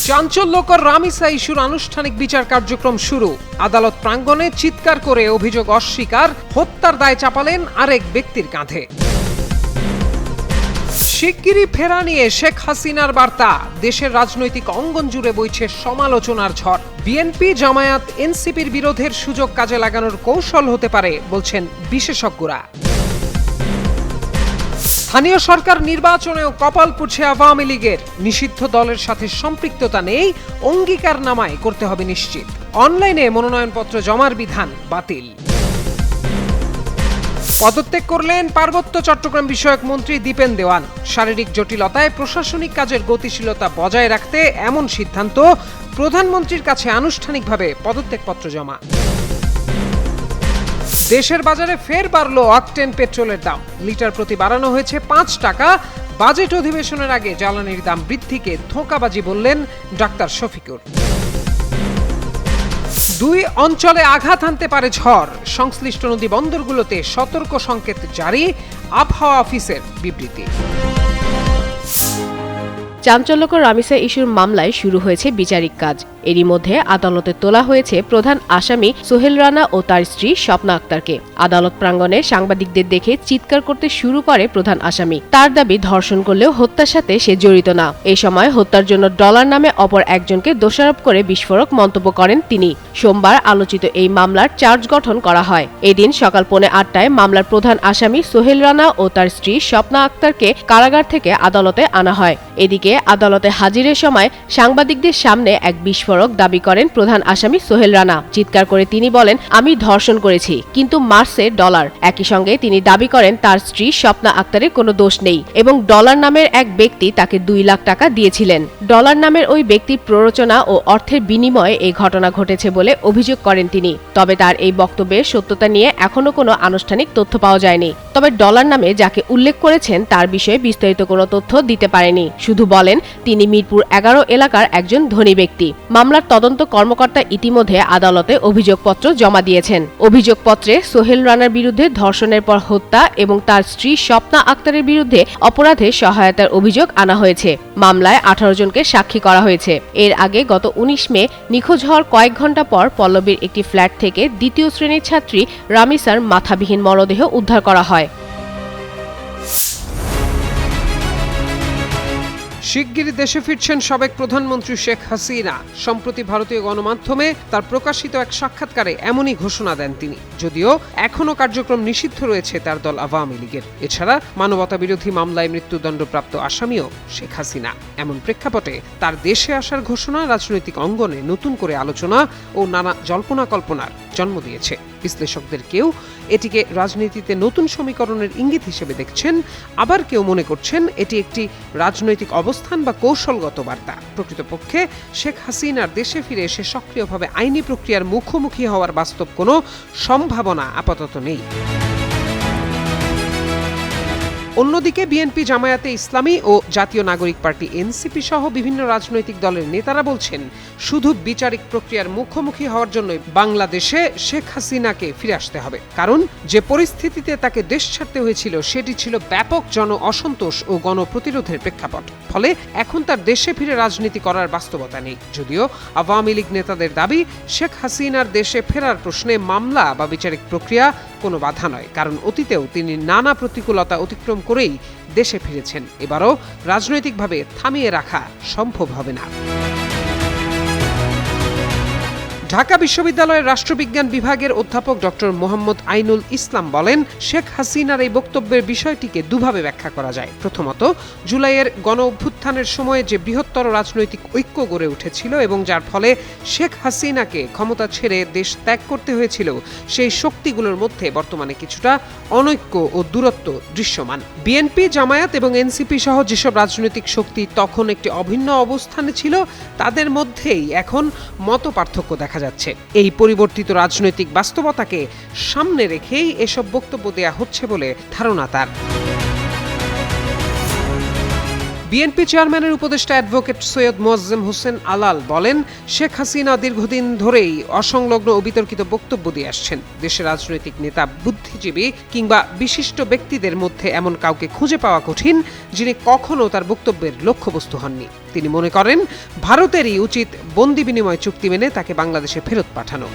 চাঞ্চল্যকর রামিসা ইস্যুর আনুষ্ঠানিক বিচার কার্যক্রম শুরু। আদালত প্রাঙ্গণে চিৎকার করে অভিযোগ অস্বীকার, হত্যার দায় চাপালেন আরেক ব্যক্তির কাঁধে। শিগগিরই ফেরা নিয়ে শেখ হাসিনার বার্তা, দেশের রাজনৈতিক অঙ্গন জুড়ে বইছে সমালোচনার ঝড়। বিএনপি জামায়াত এনসিপির বিরোধের সুযোগ কাজে লাগানোর কৌশল হতে পারে বলছেন বিশেষজ্ঞরা। স্থানীয় সরকার নির্বাচনেও কপাল পুড়ছে আওয়ামী লীগের, নিষিদ্ধ দলের সাথে সম্পৃক্ততা নেই, অঙ্গীকারনামায় করতে হবে নিশ্চিত। অনলাইনে মনোনয়নপত্র জমার বিধান বাতিল। পদত্যাগ করলেন পার্বত্য চট্টগ্রাম বিষয়ক মন্ত্রী দীপেন দেওয়ান। শারীরিক জটিলতায় প্রশাসনিক কাজের গতিশীলতা বজায় রাখতে এমন সিদ্ধান্ত, প্রধানমন্ত্রীর কাছে আনুষ্ঠানিকভাবে পদত্যাগপত্র জমা। দেশের বাজারে ফের বাড়ল অকটেন পেট্রোলের দাম, লিটার প্রতি বাড়ানো হয়েছে 5 টাকা। বাজেট অধিবেশনের আগে জ্বালানির দাম বৃদ্ধিকে ধোঁকাবাজি বললেন ডাক্তার শফিকুর। 2 অঞ্চলে আঘাত হানতে পারে ঝড়, সংশ্লিষ্ট নদী বন্দরগুলোতে সতর্ক সংকেত জারি, আবহাওয়া অফিসের বিবৃতি। চাঞ্চল্যকর রামিসা ইস্যুর মামলায় শুরু হয়েছে বিচারিক কাজ। এরই মধ্যে আদালতে তোলা হয়েছে প্রধান আসামি সোহেল রানা ও তার স্ত্রী স্বপ্না আক্তারকে। আদালত প্রাঙ্গণে সাংবাদিকদের দেখে চিৎকার করতে শুরু করে প্রধান আসামি। তার দাবি ধর্ষণ করলেও হত্যার সাথে সে জড়িত না। এই সময় হত্যার জন্য ডলার নামে অপর একজনকে দোষারোপ করে বিস্ফোরক মন্তব্য করেন তিনি। সোমবার আলোচিত এই মামলার চার্জ গঠন করা হয়। এদিন সকাল 8:45 মামলার প্রধান আসামি সোহেল রানা ও তার স্ত্রী স্বপ্না আক্তারকে কারাগার থেকে আদালতে আনা হয়। এদিকে আদালতে হাজিরের সময় সাংবাদিকদের সামনে এক বিস্ফোরক দাবি করেন প্রধান আসামি সোহেল রানা। চিৎকার করে তিনি বলেন, আমি ধর্ষণ করেছি, কিন্তু মারছে ডলার। একই সঙ্গে তিনি দাবি করেন তার স্ত্রী স্বপ্না আক্তারের কোনো দোষ নেই এবং ডলার নামের এক ব্যক্তি তাকে 2 লাখ টাকা দিয়েছিলেন। ডলার নামের ওই ব্যক্তির প্ররোচনা ও অর্থের বিনিময়ে এই ঘটনা ঘটেছে বলে অভিযোগ করেন তিনি। তবে তার এই বক্তব্যের সত্যতা নিয়ে এখনো কোনো আনুষ্ঠানিক তথ্য পাওয়া যায়নি। তবে ডলার নামে যাকে উল্লেখ করেছেন তার বিষয়ে বিস্তারিত কোনো তথ্য দিতে পারেনি। শুধু বলেন তিনি মিরপুর 11 এলাকার একজন ধনী ব্যক্তি। মামলার তদন্ত কর্মকর্তা ইতিমধ্যে আদালতে অভিযোগপত্র জমা দিয়েছেন। অভিযোগপত্রে সোহেল রানার বিরুদ্ধে ধর্ষণের পর হত্যা এবং তার স্ত্রী স্বপ্না আক্তারের বিরুদ্ধে অপরাধে সহায়তার অভিযোগ আনা হয়েছে। মামলায় 18 জনকে সাক্ষী করা হয়েছে। এর আগে গত 19 মে নিখোঁজ হওয়ার কয়েক ঘণ্টা পর পল্লবীর একটি ফ্ল্যাট থেকে 2য় শ্রেণীর ছাত্রী রামিসার মাথাবিহীন মরদেহ উদ্ধার করা হয়। শিগগিরই দেশে ফিরছেন সাবেক প্রধানমন্ত্রী শেখ হাসিনা। সম্প্রতি ভারতীয় গণমাধ্যমে তার প্রকাশিত এক সাক্ষাৎকারে এমনই ঘোষণা দেন তিনি, যদিও এখনও কার্যক্রম নিষিদ্ধ রয়েছে তার দল আওয়ামী লীগের। এছাড়া মানবতা বিরোধী মামলায় মৃত্যুদণ্ডপ্রাপ্ত আসামিও শেখ হাসিনা। এমন প্রেক্ষাপটে তার দেশে আসার ঘোষণা রাজনৈতিক অঙ্গনে নতুন করে আলোচনা ও নানা জল্পনা কল্পনার জন্ম দিয়েছে। বিশ্লেষকদের কেউ এটিকে রাজনীতিতে নতুন সমীকরণের ইঙ্গিত হিসেবে দেখছেন, আবার কেউ মনে করছেন এটি একটি রাজনৈতিক অবস্থান বা কৌশলগত বার্তা। প্রকৃতপক্ষে শেখ হাসিনার দেশে ফিরে এসে সক্রিয়ভাবে আইনি প্রক্রিয়ার মুখোমুখি হওয়ার বাস্তব কোনো সম্ভাবনা আপাতত নেই। অন্যদিকে বিএনপি, জামায়াতে ইসলামী ও জাতীয় নাগরিক পার্টি এনসিপি সহ বিভিন্ন রাজনৈতিক দলের নেতারা বলছেন, শুধু বিচারিক প্রক্রিয়ার মুখোমুখি হওয়ার জন্য বাংলাদেশে শেখ হাসিনাকে ফিরে আসতে হবে। কারণ যে পরিস্থিতিতে তাকে দেশ ছাড়তে হয়েছিল সেটি ছিল ব্যাপক জন অসন্তোষ ও গণপ্রতিরোধের প্রেক্ষাপট। ফলে এখন তার দেশে ফিরে রাজনীতি করার বাস্তবতা নেই। যদিও আওয়ামী লীগ নেতাদের দাবি, শেখ হাসিনার দেশে ফেরার প্রশ্নে মামলা বা বিচারিক প্রক্রিয়া কোনো বাধা নয়, কারণ অতীতেও তিনি নানা প্রতিকূলতা অতিক্রম করেই দেশে ফিরেছেন। এবারও রাজনৈতিকভাবে থামিয়ে রাখা সম্ভব হবে না। ঢাকা বিশ্ববিদ্যালয়ের রাষ্ট্রবিজ্ঞান বিভাগের অধ্যাপক ডক্টর মোহাম্মদ আইনুল ইসলাম বলেন, শেখ হাসিনার এই বক্তব্যের বিষয়টিকে দুভাবে ব্যাখ্যা করা যায়। প্রথমত, জুলাইয়ের গণ অভ্যুত্থানের সময় যে বৃহত্তর রাজনৈতিক ঐক্য গড়ে উঠেছিল এবং যার ফলে শেখ হাসিনাকে ক্ষমতা ছেড়ে দেশ ত্যাগ করতে হয়েছিল, সেই শক্তিগুলোর মধ্যে বর্তমানে কিছুটা অনৈক্য ও দূরত্ব দৃশ্যমান। বিএনপি, জামায়াত এবং এনসিপি সহ যেসব রাজনৈতিক শক্তি তখন একটি অভিন্ন অবস্থানে ছিল, তাদের মধ্যেই এখন মতপার্থক্য দেখা যাচ্ছে। এই পরিবর্তিত রাজনৈতিক বাস্তবতাকে সামনে রেখেই এসব বক্তব্য দেয়া হচ্ছে বলে ধারণা তার। বিএনপি চেয়ারম্যানের উপদেষ্টা অ্যাডভোকেট সৈয়দ মোয়াজ্জেম হোসেন আলাল বলেন, শেখ হাসিনা দীর্ঘদিন ধরেই অসংলগ্ন ও বিতর্কিত বক্তব্য দিয়ে আসছেন। দেশের রাজনৈতিক নেতা, বুদ্ধিজীবী কিংবা বিশিষ্ট ব্যক্তিদের মধ্যে এমন কাউকে খুঁজে পাওয়া কঠিন যিনি কখনো তার বক্তব্যের লক্ষ্যবস্তু হননি। তিনি মনে করেন, ভারতেরই উচিত বন্দি বিনিময় চুক্তি মেনে তাকে বাংলাদেশে ফেরত পাঠানো।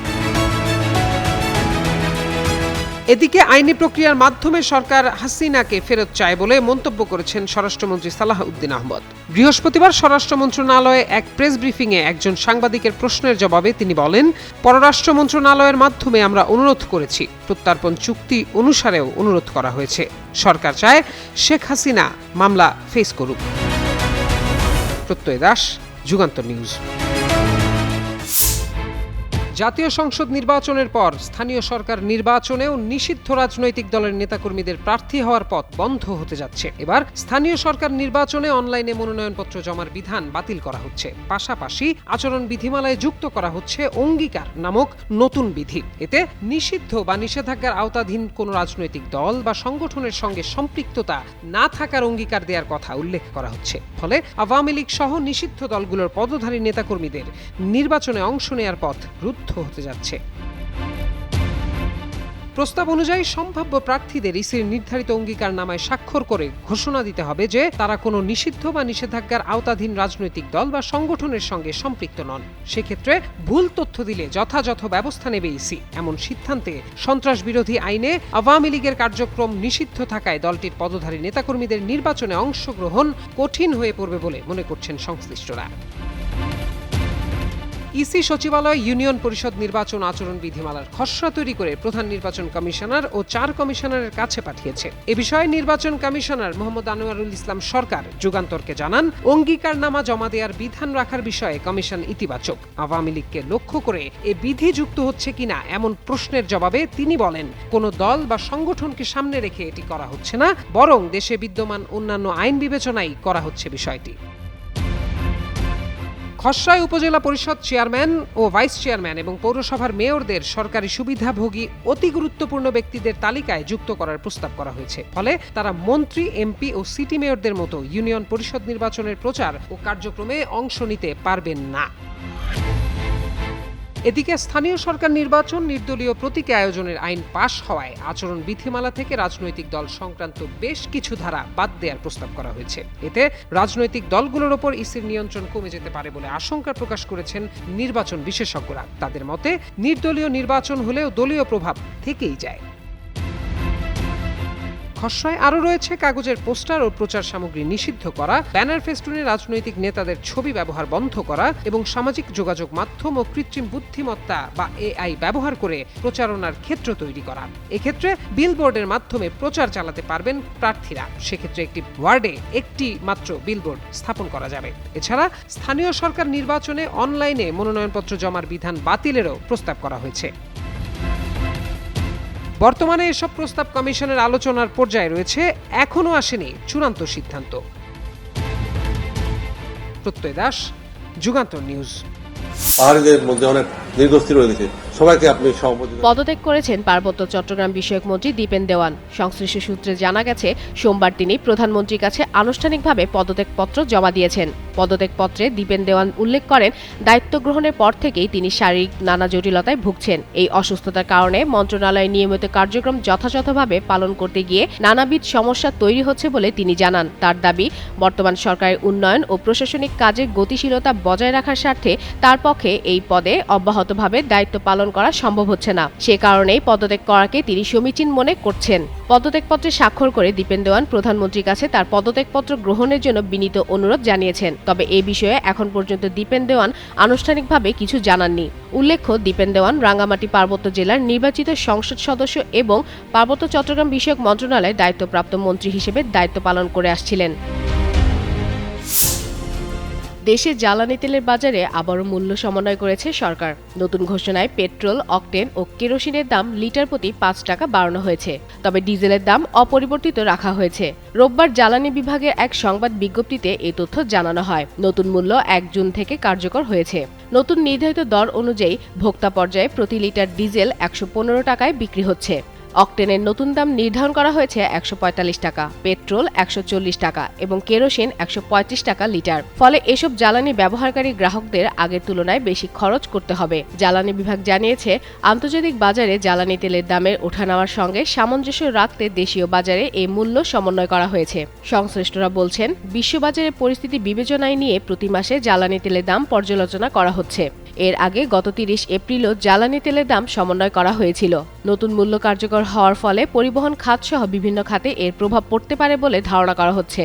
এদিকে আইনি প্রক্রিয়ার মাধ্যমে সরকার হাসিনাকে ফেরত চায় বলে মন্তব্য করেছেন স্বরাষ্ট্রমন্ত্রী সালাহউদ্দিন আহমদ। বৃহস্পতিবার স্বরাষ্ট্র মন্ত্রণালয়ে এক প্রেস ব্রিফিংয়ে একজন সাংবাদিকের প্রশ্নের জবাবে তিনি বলেন, পররাষ্ট্র মন্ত্রণালয়ের মাধ্যমে আমরা অনুরোধ করেছি, প্রত্যর্পণ চুক্তি অনুসারেও অনুরোধ করা হয়েছে। সরকার চায় শেখ হাসিনা মামলা ফেস করুক। প্রত্যয় দাস, যুগান্তর নিউজ। জাতীয় সংসদ নির্বাচনের পর স্থানীয় সরকার নির্বাচনেও নিষিদ্ধ রাজনৈতিক দলের নেতাকর্মীদের প্রার্থী হওয়ার পথ বন্ধ হতে যাচ্ছে। এবার স্থানীয় সরকার নির্বাচনে অনলাইনে মনোনয়নপত্র জমার বিধান বাতিল করা হচ্ছে। পাশাপাশি আচরণ বিধিমালায় যুক্ত করা হচ্ছে অঙ্গীকার নামক নতুন বিধি। এতে নিষিদ্ধ বা নিষেধাজ্ঞার আওতাধীন কোনো রাজনৈতিক দল বা সংগঠনের সঙ্গে সম্পৃক্ততা না থাকার অঙ্গীকার দেওয়ার কথা উল্লেখ করা হচ্ছে। ফলে আওয়ামী লীগ সহ নিষিদ্ধ দলগুলোর পদধারী নেতাকর্মীদের নির্বাচনে অংশ নেওয়ার পথ রুদ্ধ হতে যাচ্ছে। প্রস্তাব অনুযায়ী সম্ভাব্য প্রার্থীদের ইসির নির্ধারিত অঙ্গীকারনামায় স্বাক্ষর করে ঘোষণা দিতে হবে যে তারা কোনো নিষিদ্ধ বা নিষেধাজ্ঞার আওতাধীন রাজনৈতিক দল বা সংগঠনের সঙ্গে সম্পৃক্ত নন। সেক্ষেত্রে ভুল তথ্য দিলে যথাযথ ব্যবস্থা নেবে ইসি। এমন সিদ্ধান্তে সন্ত্রাস বিরোধী আইনে আওয়ামী লীগের কার্যক্রম নিষিদ্ধ থাকায় দলটির পদধারী নেতাকর্মীদের নির্বাচনে অংশগ্রহণ কঠিন হয়ে পড়বে বলে মনে করছেন সংশ্লিষ্টরা। ইসি সচিবালয় ইউনিয়ন পরিষদ নির্বাচন আচরণ বিধিমালার খসড়া তৈরি করে প্রধান নির্বাচন কমিশনার ও 4 কমিশনারের কাছে পাঠিয়েছে। এ বিষয়ে নির্বাচন কমিশনার মোহাম্মদ আনোয়ারুল ইসলাম সরকার যুগান্তরকে জানান, অঙ্গীকারনামা জমা দেওয়ার বিধান রাখার বিষয়ে কমিশন ইতিবাচক। আওয়ামী লীগকে লক্ষ্য করে এ বিধি যুক্ত হচ্ছে কিনা এমন প্রশ্নের জবাবে তিনি বলেন, কোনো দল বা সংগঠনকে সামনে রেখে এটি করা হচ্ছে না, বরং দেশে বিদ্যমান অন্যান্য আইন বিবেচনায় করা হচ্ছে বিষয়টি। খসড়ায় উপজেলা পরিষদ চেয়ারম্যান ও ভাইস চেয়ারম্যান এবং পৌরসভার মেয়রদের সরকারি সুবিধাভোগী অতি গুরুত্বপূর্ণ ব্যক্তিদের তালিকায় যুক্ত করার প্রস্তাব করা হয়েছে। ফলে তারা মন্ত্রী, এমপি ও সিটি মেয়রদের মতো ইউনিয়ন পরিষদ নির্বাচনের প্রচার ও কার্যক্রমে অংশ নিতে পারবেন না। এদিকে স্থানীয় সরকার নির্বাচন নির্দলীয় প্রতীকে আয়োজনের আইন পাশ হওয়ায় আচরণ বিধিমালা থেকে রাজনৈতিক দল সংক্রান্ত বেশ কিছু ধারা বাদ দেওয়ার প্রস্তাব করা হয়েছে। এতে রাজনৈতিক দলগুলোর ওপর ইসির নিয়ন্ত্রণ কমে যেতে পারে বলে আশঙ্কা প্রকাশ করেছেন নির্বাচন বিশেষজ্ঞরা। তাদের মতে, নির্দলীয় নির্বাচন হলেও দলীয় প্রভাব থেকেই যায়। খসড়ায় আরও রয়েছে কাগজের পোস্টার ও প্রচার সামগ্রী নিষিদ্ধ করা, ব্যানার ফেস্টুনে রাজনৈতিক নেতাদের ছবি ব্যবহার বন্ধ করা এবং সামাজিক যোগাযোগ মাধ্যম ও কৃত্রিম বুদ্ধিমত্তা বা এআই ব্যবহার করে প্রচারণার ক্ষেত্র তৈরি করা। এক্ষেত্রে বিলবোর্ডের মাধ্যমে প্রচার চালাতে পারবেন প্রার্থীরা। সেক্ষেত্রে একটি ওয়ার্ডে একটি মাত্র বিলবোর্ড স্থাপন করা যাবে। এছাড়া স্থানীয় সরকার নির্বাচনে অনলাইনে মনোনয়নপত্র জমার বিধান বাতিলেরও প্রস্তাব করা হয়েছে। বর্তমানে এসব প্রস্তাব কমিশনের আলোচনার পর্যায়ে রয়েছে, এখনো আসেনি চূড়ান্ত সিদ্ধান্ত। প্রত্যয় দাস, যুগান্তর নিউজ। পাহাড়িদের মধ্যে অনেক দীর্ঘস্থির হয়ে গেছে, সবাইকে আপনি সহমত। পদত্যাগ করেছেন পার্বত্য চট্টগ্রাম বিষয়ক মন্ত্রী দীপেন দেওয়ান। সংশ্লিষ্ট সূত্রে জানা গেছে, সোমবার তিনি প্রধানমন্ত্রীর কাছে আনুষ্ঠানিকভাবে পদত্যাগপত্র জমা দিয়েছেন। পদত্যাগপত্রে দীপেন দেওয়ান উল্লেখ করেন, দায়িত্ব গ্রহণের পর থেকেই তিনি শারীরিক নানা জটিলতায় ভুগছেন। এই অসুস্থতার কারণে মন্ত্রণালয়ের নিয়মিত কার্যক্রম যথাযথভাবে পালন করতে গিয়ে নানাবিধ সমস্যা তৈরি হচ্ছে বলে তিনি জানান। তার দাবি, বর্তমান সরকারের উন্নয়ন ও প্রশাসনিক কাজের গতিশীলতা বজায় রাখার স্বার্থে তার পক্ষে এই পদে অব্যাহতভাবে দায়িত্ব পালন করা সম্ভব হচ্ছে না। সে কারণেই পদত্যাগ করাকে তিনি সমীচীন মনে করছেন। পদত্যাগপত্রে স্বাক্ষর করে দীপেন দেওয়ান প্রধানমন্ত্রীর কাছে তার পদত্যাগপত্র গ্রহণের জন্য বিনীত অনুরোধ জানিয়েছেন। তবে এ বিষয়ে এখন পর্যন্ত দীপেন দেওয়ান আনুষ্ঠানিকভাবে কিছু জানাননি। উল্লেখ্য, দীপেন দেওয়ান রাঙ্গামাটি পার্বত্য জেলার নির্বাচিত সংসদ সদস্য এবং পার্বত্য চট্টগ্রাম বিষয়ক মন্ত্রণালয়ে দায়িত্বপ্রাপ্ত মন্ত্রী হিসেবে দায়িত্ব পালন করে আসছিলেন। দেশে জ্বালানি তেলের বাজারে আবারও মূল্য সমন্বয় করেছে সরকার। নতুন ঘোষণায় পেট্রোল, অকটেন ও কেরোসিনের দাম লিটার প্রতি 5 টাকা বাড়ানো হয়েছে। তবে ডিজেলের দাম অপরিবর্তিত রাখা হয়েছে। রোববার জ্বালানি বিভাগের এক সংবাদ বিজ্ঞপ্তিতে এই তথ্য জানানো হয়। নতুন মূল্য 1 জুন থেকে কার্যকর হয়েছে। নতুন নির্ধারিত দর অনুযায়ী ভোক্তা পর্যায়ে প্রতি লিটার ডিজেল 115 টাকায় বিক্রি হচ্ছে। অকটেনের নতুন দাম নির্ধারণ করা হয়েছে ১৪৫ টাকা, পেট্রোল ১৪০ টাকা এবং কেরোসিন ১৩৫ টাকা লিটার। ফলে এসব জ্বালানি ব্যবহারকারী গ্রাহকদের আগের তুলনায় বেশি খরচ করতে হবে। জ্বালানি বিভাগ জানিয়েছে, আন্তর্জাতিক বাজারে জ্বালানি তেলের দামের ওঠানামার সঙ্গে সামঞ্জস্য রাখতে দেশীয় বাজারে এই মূল্য সমন্বয় করা হয়েছে। সংশ্লিষ্টরা বলছেন, বিশ্ববাজারে পরিস্থিতি বিবেচনায় নিয়ে প্রতি মাসে জ্বালানি তেলের দাম পর্যালোচনা করা হচ্ছে। এর আগে গত ৩০ এপ্রিলও জ্বালানি তেলের দাম সমন্বয় করা হয়েছিল। নতুন মূল্য কার্যকর হওয়ার ফলে পরিবহন খাতসহ বিভিন্ন খাতে এর প্রভাব পড়তে পারে বলে ধারণা করা হচ্ছে।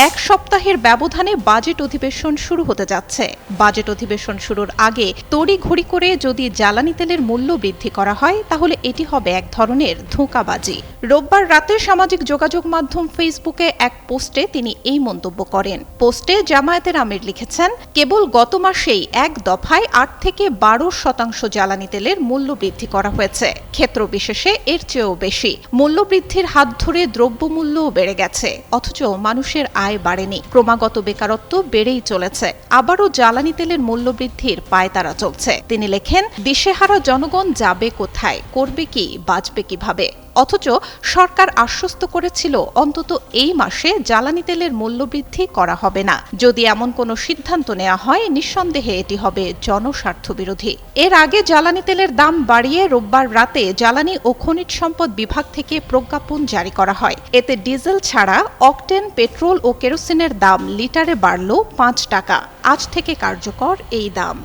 এক সপ্তাহের ব্যবধানে বাজেট অধিবেশন শুরু হতে যাচ্ছে। বাজেট অধিবেশন শুরুর আগে তড়িঘড়ি করে যদি জ্বালানি তেলের মূল্য বৃদ্ধি করা হয় তাহলে এটি হবে এক ধরনের ধোঁকাবাজি। রোববার রাতে সামাজিক যোগাযোগ মাধ্যম ফেসবুকে এক পোস্টে তিনি এই মন্তব্য করেন। পোস্টে জামায়াতের আমির লিখেছেন, কেবল গত মাসেই এক দফায় ৮ থেকে ১২% জ্বালানি তেলের মূল্য বৃদ্ধি করা হয়েছে। ক্ষেত্র বিশেষে এর চেয়েও বেশি। মূল্যবৃদ্ধির হাত ধরে দ্রব্যমূল্যও বেড়ে গেছে, অথচ মানুষের আয় বাড়েনি। ক্রমাগত বেকারত্ব বেড়েই চলেছে। আবারও জ্বালানি তেলের মূল্যবৃদ্ধির পায়তারা চলছে। তিনি লেখেন, দিশেহারা জনগণ যাবে কোথায়, করবে কি, বাঁচবে কিভাবে? অথচ সরকার আশ্বস্ত করেছিল অন্তত এই মাসে জ্বালানি তেলের মূল্যবৃদ্ধি করা হবে না। যদি এমন কোনো সিদ্ধান্ত নেওয়া হয়, নিঃসন্দেহে এটি হবে জনস্বার্থ বিরোধী। এর আগে জ্বালানি তেলের দাম বাড়িয়ে রোববার রাতে জ্বালানি ও খনিজ সম্পদ বিভাগ থেকে প্রজ্ঞাপন জারি করা হয়। এতে ডিজেল ছাড়া অকটেন, পেট্রোল ও কেরোসিনের দাম লিটারে বাড়ল ৫ টাকা। আজ থেকে কার্যকর এই দাম।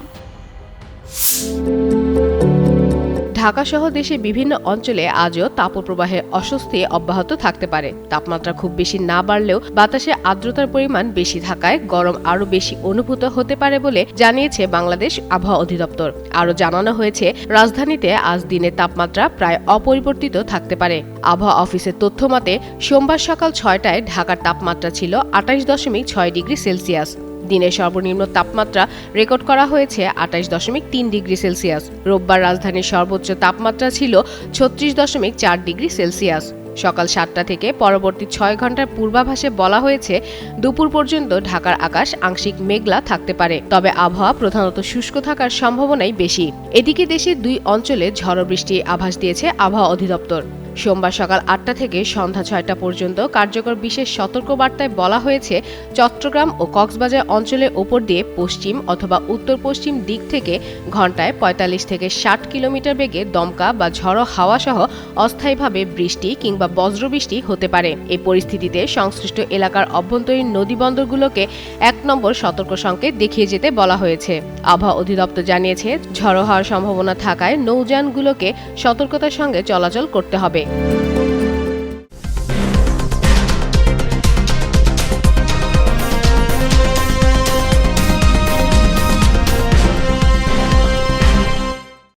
ঢাকাসহ দেশের বিভিন্ন অঞ্চলে আজও তাপপ্রবাহের অস্বস্তি অব্যাহত থাকতে পারে। তাপমাত্রা খুব বেশি না বাড়লেও বাতাসে আর্দ্রতার পরিমাণ বেশি থাকায় গরম আরও বেশি অনুভূত হতে পারে বলে জানিয়েছে বাংলাদেশ আবহাওয়া অধিদপ্তর। আরও জানানো হয়েছে, রাজধানীতে আজ দিনের তাপমাত্রা প্রায় অপরিবর্তিত থাকতে পারে। আবহাওয়া অফিসের তথ্য মতে সোমবার সকাল ৬টায় ঢাকার তাপমাত্রা ছিল ২৮.৬ ডিগ্রি সেলসিয়াস। দিনের সর্বনিম্ন তাপমাত্রা রেকর্ড করা হয়েছে ২৮.৩ ডিগ্রি সেলসিয়াস। রোববার রাজধানীর সর্বোচ্চ তাপমাত্রা ছিল ৩৬.৪ ডিগ্রি সেলসিয়াস। সকাল ৭টা থেকে পরবর্তী ৬ ঘন্টার পূর্বাভাসে বলা হয়েছে, দুপুর পর্যন্ত ঢাকার আকাশ আংশিক মেঘলা থাকতে পারে, তবে আবহাওয়া প্রধানত শুষ্ক থাকার সম্ভাবনাই বেশি। এদিকে দেশের ২ অঞ্চলে ঝড় বৃষ্টির আভাস দিয়েছে আবহাওয়া অধিদপ্তর। সোমবার সকাল ৮টা থেকে সন্ধ্যা ৬টা পর্যন্ত কার্যকর বিশেষ সতর্কবার্তায় বলা হয়েছে, চট্টগ্রাম ও কক্সবাজার অঞ্চলের ওপর দিয়ে পশ্চিম অথবা উত্তর পশ্চিম দিক থেকে ঘন্টায় ৪৫ থেকে ৬০ কিলোমিটার বেগে দমকা বা ঝড়ো হাওয়া সহ অস্থায়ীভাবে বৃষ্টি কিংবা বজ্রবৃষ্টি হতে পারে। এই পরিস্থিতিতে সংশ্লিষ্ট এলাকার অভ্যন্তরীণ নদীবন্দরগুলোকে ১ নম্বর সতর্ক সংকেত দেখিয়ে যেতে বলা হয়েছে। আবহাওয়া অধিদপ্তর জানিয়েছে, ঝড়ো হওয়ার সম্ভাবনা থাকায় নৌযানগুলোকে সতর্কতার সঙ্গে চলাচল করতে হবে।